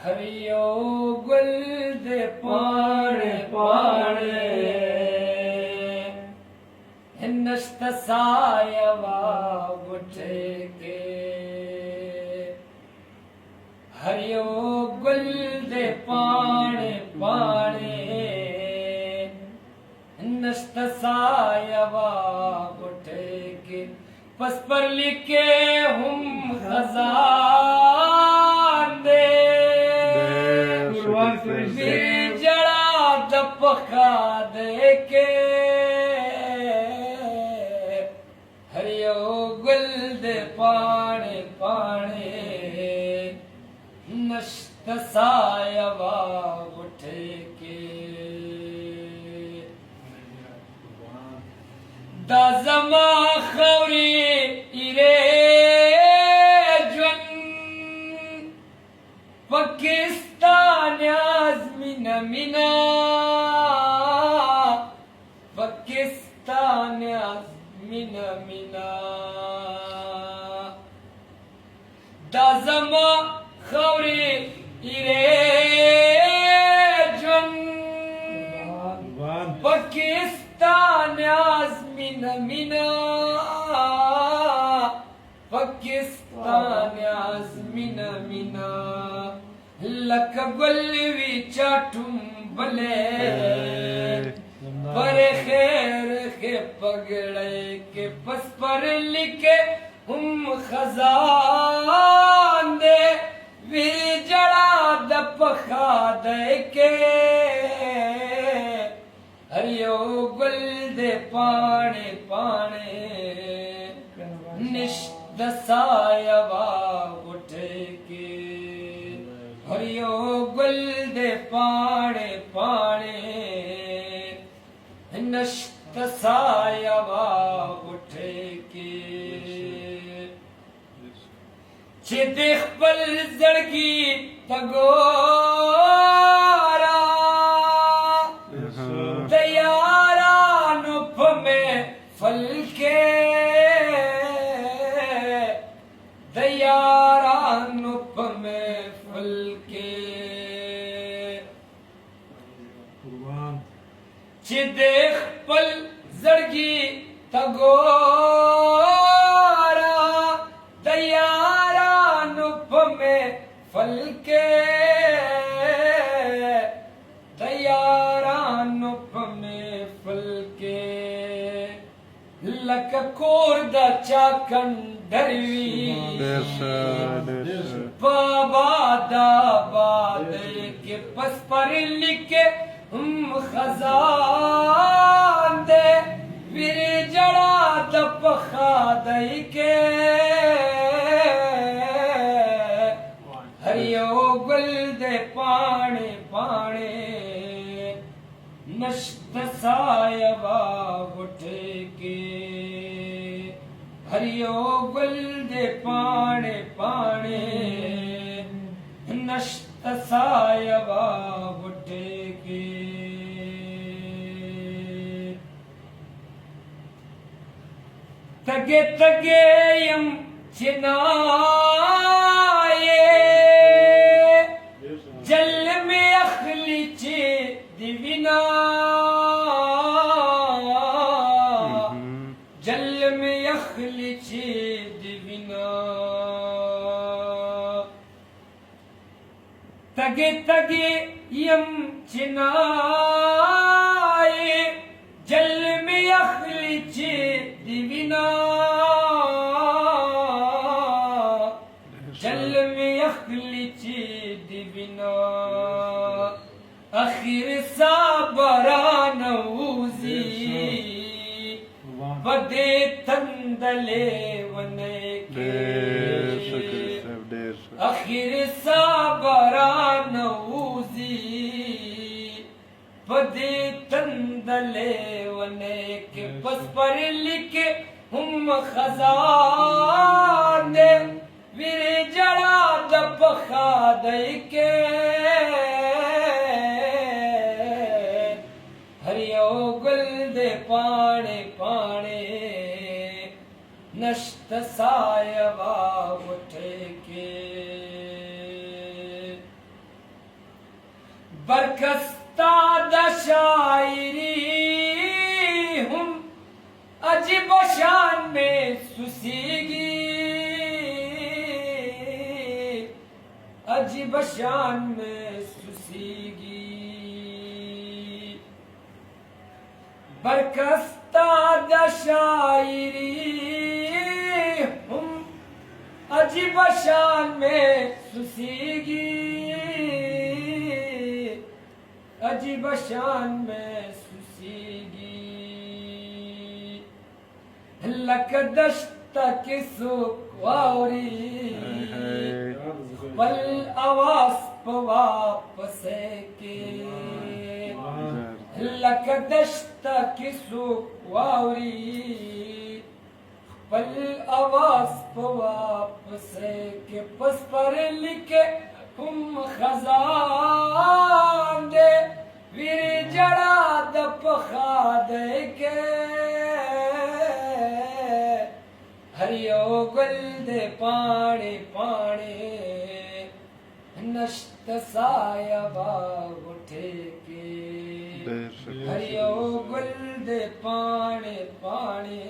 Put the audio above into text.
हरियो गुल दे पाणे पाणे हिनस्त सायवा उठे के हरियो गुल दे पाणे पाणे हिनस्त सायवा उठे के पस पर लिखे हम खजान दे जड़ा दपखा दे के हरियो गुल दे पाणे पाणे नश्त सायवा उठे के दाजमा खौरी इरे जन पाकिस्तान आजमीन मिना पाकिस्तान आजमीन मिना दाजमा खौरी इरे जन पाकिस्तान आजमीन मिना पाकिस्तान आजमीन मिना लक गुलवी चाटुम बले पर खैर के पगड़े के पस पर लिखे हम खजान दे वी जड़ा दपखा दे के हरियो गुल दे पाणे पाणे निश्द सायवा उठे के हरियो गुल दे पाणे पाणे निश्द सायवा उठे के चिदिख पल जड़गी तगोरा तैयारा नुफ में फल के तैयारा नुफ में फल के चिदेख पल जड़गी तगोरा तैयारा नुफ में फल के तैयारा नुफ में फल के लक कोर दा चाकन डरवी बाबा दाबाद के पस पर लिखे हम खजान दे वीर जड़ा दपखा दई के हरियो गुल दे पाणे पाणे नश्त सायवा उठे के हरियो गुल दे पाणे पाणे नश्त सायवा उठे के तगे तगे यम चिनाए जल में अखली चे दिविना जल में अखली चे दिविना तगे तगे यम चिनाए जल में अखली चे दिविना जल में अखली चे दिविना आखिर साबरा नऊजी बदे तंदले वने के आखिर साबरा नऊजी बदे तंदले वने के पस पर लिखे हम खजान दे वीर जड़ा दपखा दे के हरियो गुल दे पाणे पाणे नश्त सायवा उठे के बरखस्ता दा शायरी हम अजीब शान में सुसीगी, अजीब शान में सुसीगी। बरखस्ता दा शायरी हम अजीब शान में सुसीगी, अजीब शान में सुसीगी। लक दश्त की सुखवारी पल आवाज वापस के, लक दश्त की सुखवारी पल आवाज वापस के। पस पर लिखे हम खजान दे वीर जड़ा दप खादे के। हरियो गुल दे पाणे पाणे नष्ट साया बाग उठे के। हरियो गुल दे पाणे पाणे